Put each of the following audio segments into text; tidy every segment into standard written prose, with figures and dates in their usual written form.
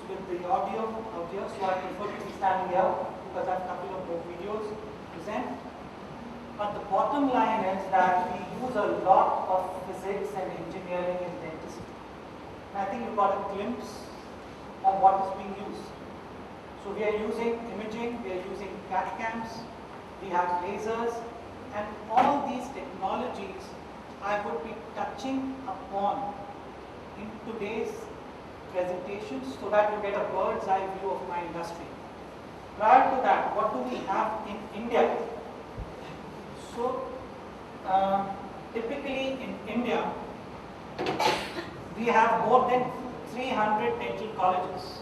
with the audio out here, so I prefer to be standing here because I have a couple of more videos to present. But the bottom line is that we use a lot of physics and engineering in dentistry. And I think you got a glimpse of what is being used. So we are using imaging, we are using CAT cams, we have lasers, and all these technologies I would be touching upon in today's presentation so that you get a bird's eye view of my industry. Prior to that, what do we have in India? So, typically in India, we have more than 300 dental colleges.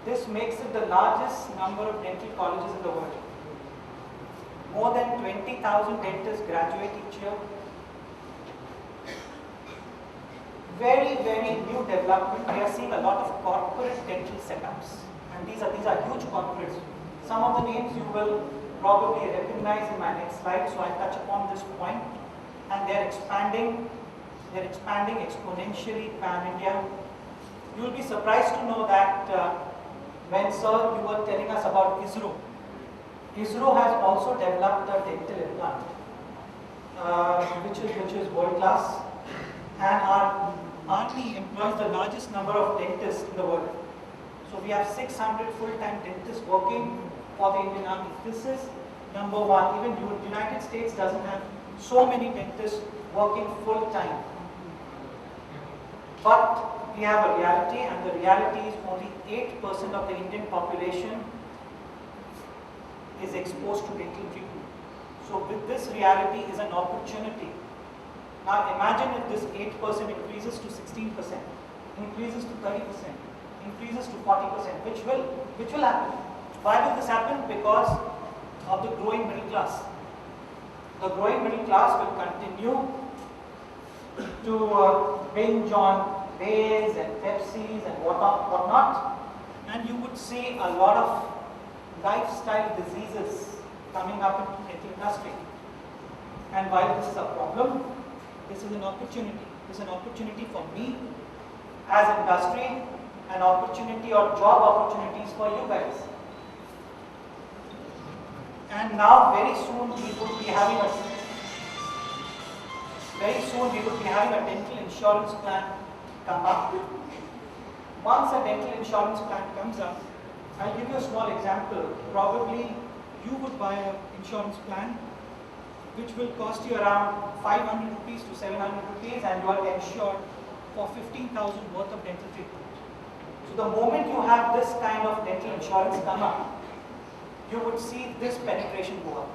This makes it the largest number of dental colleges in the world. More than 20,000 dentists graduate each year. Very, very new development. We are seeing a lot of corporate dental setups. And these are huge corporates. Some of the names you will probably recognize in my next slide, so I touch upon this point. And they're expanding exponentially pan-India. You will be surprised to know that when sir, you were telling us about ISRO. ISRO has also developed a dental implant, which is world class, and our army employs the largest number of dentists in the world. So we have 600 full-time dentists working for the Indian Army. This is number one. Even the United States doesn't have so many dentists working full-time. But we have a reality, and the reality is only 8% of the Indian population is exposed to dental treatment. So with this reality is an opportunity. Now imagine if this 8% increases to 16%, increases to 30%, increases to 40%, which will happen. Why will this happen? Because of the growing middle class. The growing middle class will continue to binge on Lays and Pepsis and whatnot, and you would see a lot of lifestyle diseases coming up in the dental industry. And while this is a problem, this is an opportunity. This is an opportunity for me as industry, an opportunity or job opportunities for you guys. And now very soon we would be having a dental insurance plan come up. Once a dental insurance plan comes up, I'll give you a small example. Probably you would buy an insurance plan which will cost you around 500 rupees to 700 rupees, and you are insured for 15,000 worth of dental treatment. So the moment you have this kind of dental insurance come up, you would see this penetration go up.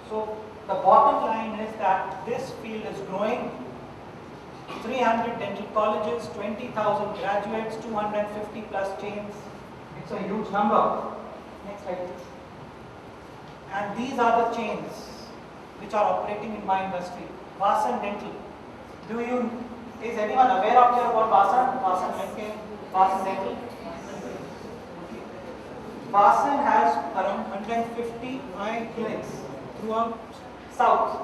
So the bottom line is that this field is growing. 300 dental colleges, 20,000 graduates, 250 plus chains. It's a huge number. Next slide, please. And these are the chains which are operating in my industry. Vasan Dental. Is anyone aware of here about Vasan? Vasan Dental. Vasan has around 150 eye clinics throughout South.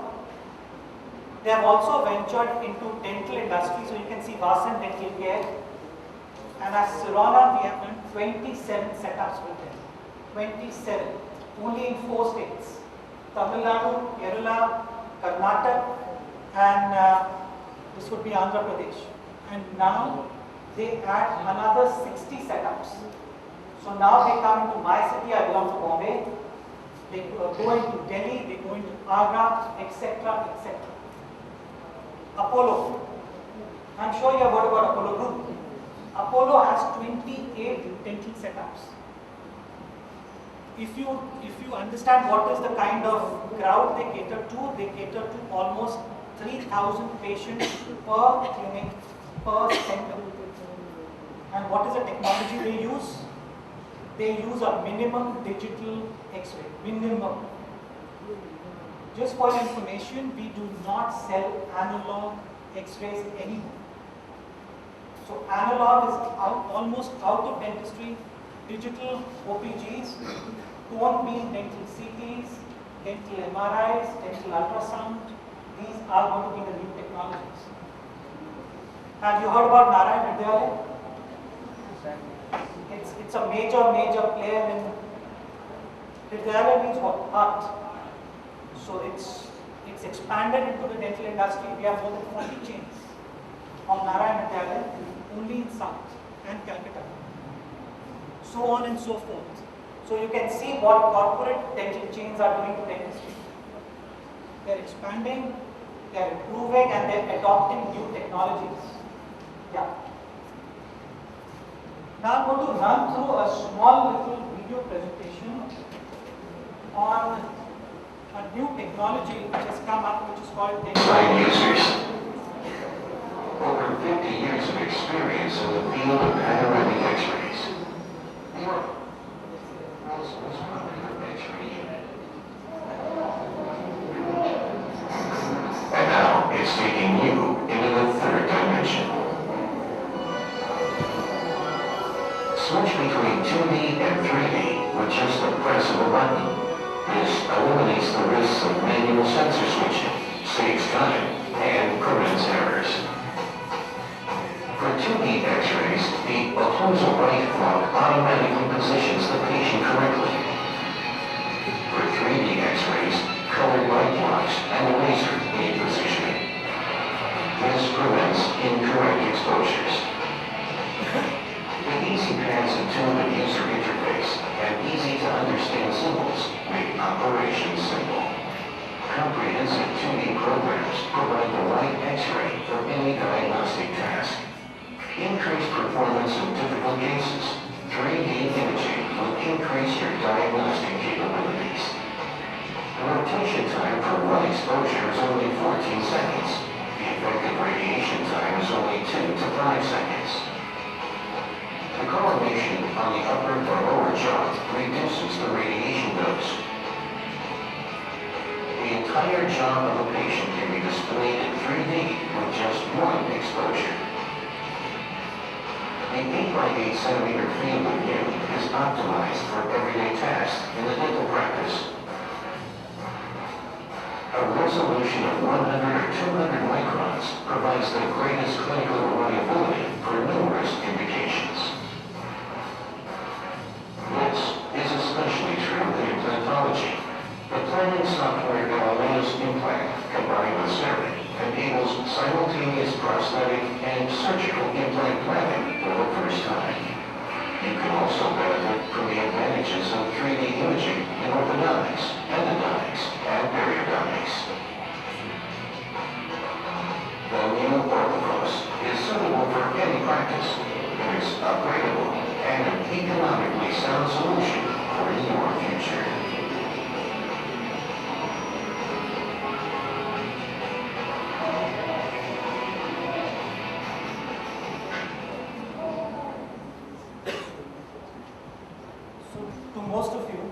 They have also ventured into dental industry, so you can see Vasan Dental Care. And as Sirona, we have done 27 setups with them. 27, only in 4 states: Tamil Nadu, Kerala, Karnataka, and this would be Andhra Pradesh. And now they add another 60 setups. So now they come into my city. I belong to Bombay. They go into Delhi, they go into Agra, etc., etc. Apollo. I'm sure you have heard about Apollo Group. Apollo has 28 dental setups. If you understand what is the kind of crowd they cater to almost 3,000 patients per clinic, per center. And what is the technology they use? They use a minimum digital X-ray, minimum. Just for your information, we do not sell analog X-rays anymore. So analog is almost out of dentistry. Digital OPGs, cone beam dental CTs, dental MRIs, dental ultrasound, these are going to be the new technologies. Have you heard about Narayan Vidyalaya? It's a major player in Hridayalaya means what? Heart. So it's expanded into the dental industry. We have more than 40 chains of Narayan Hridayalaya only in South and Calcutta. So on and so forth. So you can see what corporate dental chains are doing to dentistry. They're expanding, they're improving, and they're adopting new technologies. Yeah. Now I'm going to run through a small little video presentation on a new technology which has come up, which is called dental users. Over 50 years of experience in the field of panoramic X-rays. And now it's taking you into the third dimension. Switch between 2D and 3D with just the press of a button. This eliminates the risks of manual sensor switching, saves time, and prevents errors. For 2D X-rays, the occlusal right block automatically positions the patient correctly. For 3D X-rays, colored light blocks and laser need positioning. This prevents incorrect exposures. The easy pads intuitive user interface and easy to understand symbols make operations simple. Comprehensive 2D programs provide the right X-ray for any diagnostic task. Increased performance in difficult cases. 3D imaging will increase your diagnostic capabilities. The rotation time for one exposure is only 14 seconds. The effective radiation time is only 2 to 5 seconds. The correlation on the upper or lower jaw reduces the radiation dose. The entire jaw of a patient can be displayed in 3D with just one exposure. The 8x8 centimeter field of view is optimized for everyday tasks in the dental practice. A resolution of 100 or 200 microns provides the greatest clinical reliability for numerous indications. This is especially true in implantology. The planning software Galileo's implant, combined with CEREC, enables simultaneous prosthetic and surgical implant planning for the first time. You can also benefit from the advantages of 3D imaging in orthodontics, endodontics, and periodontics. The new Orthopros is suitable for any practice. It is upgradable and an economically sound solution for your future. Most of you,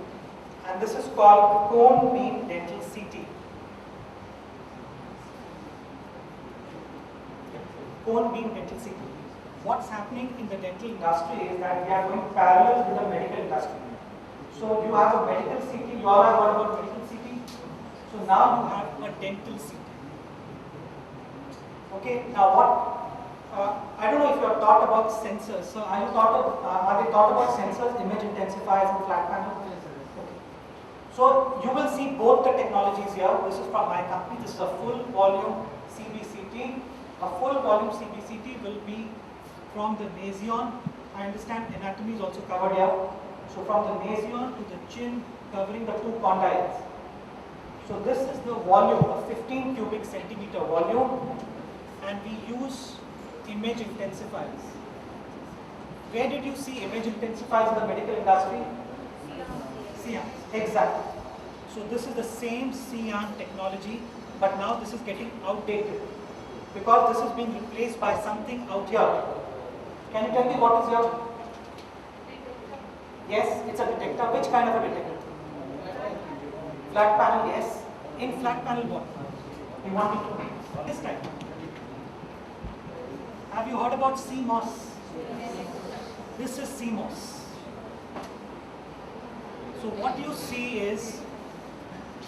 and this is called cone beam dental CT. Cone beam dental CT. What's happening in the dental industry is that we are going parallel with the medical industry. So you have a medical CT, you all have heard about medical CT. So now you have a dental CT. Okay, now what? I don't know if you have thought about sensors. So are they thought about sensors, image intensifiers, and flat panel? Okay. So you will see both the technologies here. This is from my company. This is a full volume CBCT. A full volume CBCT will be from the nasion. I understand anatomy is also covered here. So from the nasion to the chin, covering the two condyles. So this is the volume, a 15 cubic centimeter volume, and we use image intensifiers. Where did you see image intensifiers in the medical industry? CIAN. Exactly. So this is the same CIAN technology, but now this is getting outdated because this is being replaced by something out here. Can you tell me what is here? Yes, it's a detector. Which kind of a detector? Flat panel, yes. In flat panel what? We want it to be this type. Have you heard about CMOS? This is CMOS. So what you see is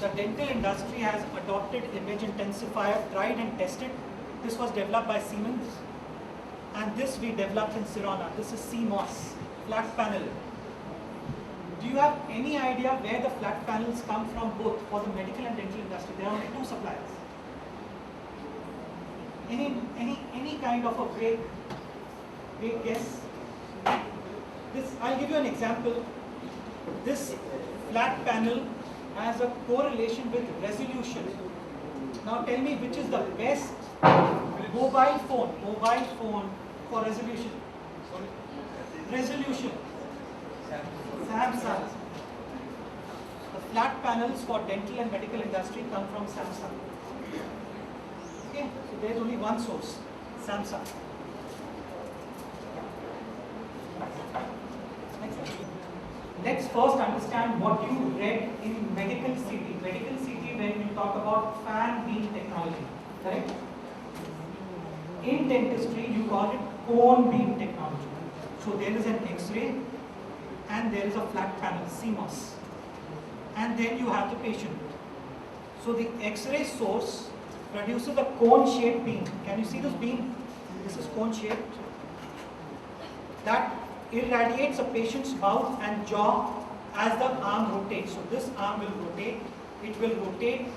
the dental industry has adopted image intensifier, tried and tested. This was developed by Siemens. And this we developed in Sirona. This is CMOS, flat panel. Do you have any idea where the flat panels come from both for the medical and dental industry? There are only two suppliers. Any kind of a break guess? I'll give you an example. This flat panel has a correlation with resolution. Now tell me which is the best mobile phone for resolution. Resolution. Samsung. The flat panels for dental and medical industry come from Samsung. Okay, so there's only one source, Samsung. Let's first understand what you read in Medical CT. Medical CT, when you talk about fan beam technology, correct? In dentistry, you call it cone beam technology. So there is an X-ray and there is a flat panel, CMOS. And then you have the patient. So the X-ray source produces a cone-shaped beam. Can you see this beam? This is cone-shaped. That irradiates a patient's mouth and jaw as the arm rotates. So this arm will rotate. It will rotate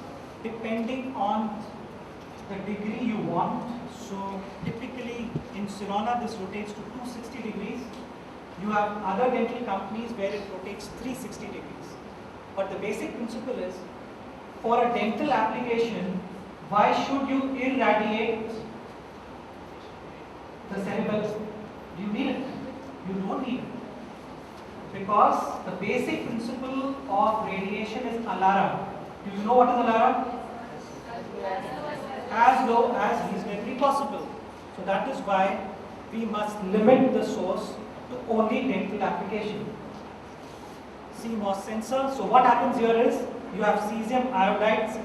depending on the degree you want. So typically in Sirona this rotates to 260 degrees. You have other dental companies where it rotates 360 degrees. But the basic principle is, for a dental application, why should you irradiate the cerebellum? Do you need it? You don't need it. Because the basic principle of radiation is alarm. Do you know what is alarm? As low as reasonably possible. So that is why we must limit the source to only dental application. CMOS sensor. So what happens here is, you have cesium iodide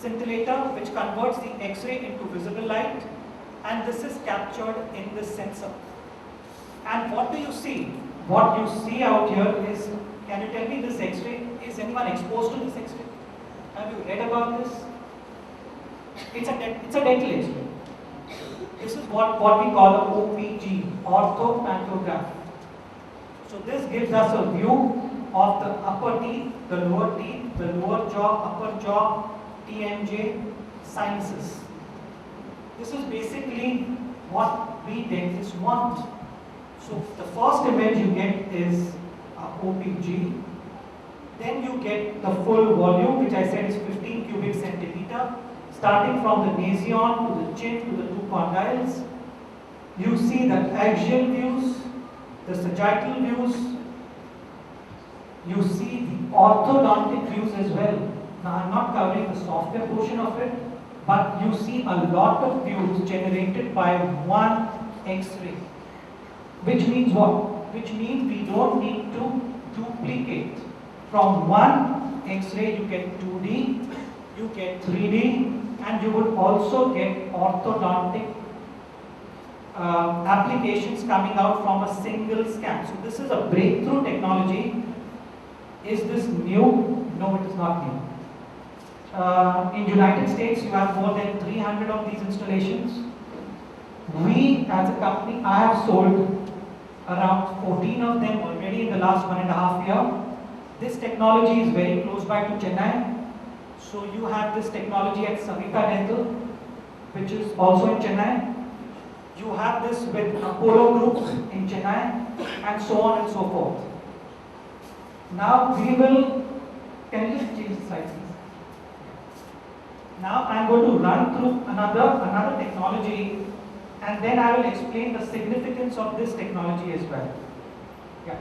scintillator which converts the X-ray into visible light, and this is captured in this sensor. And what do you see? What you see out here is, can you tell me this X-ray? Is anyone exposed to this X-ray? Have you read about this? It's a dental X-ray. This is what we call a OPG, orthopancograph. So this gives us a view of the upper teeth, the lower jaw, upper jaw, TMJ, sinuses. This is basically what we dentists want. So the first image you get is OPG. Then you get the full volume, which I said is 15 cubic centimeter, starting from the nasion to the chin to the two condyles. You see the axial views, the sagittal views. You see the orthodontic views as well. Now I'm not covering the software portion of it, but you see a lot of views generated by one X-ray. Which means what? Which means we don't need to duplicate. From one X-ray you get 2D, you get 3D, and you would also get orthodontic applications coming out from a single scan. So this is a breakthrough technology. Is this new? No, it is not new. In United States, you have more than 300 of these installations. We, as a company, I have sold around 14 of them already in the last 1.5 years. This technology is very close by to Chennai. So you have this technology at Savita Dental, which is also in Chennai. You have this with Apollo Group in Chennai, and so on and so forth. Now we will, can you just change the slide please? Now I am going to run through another technology, and then I will explain the significance of this technology as well. Yeah.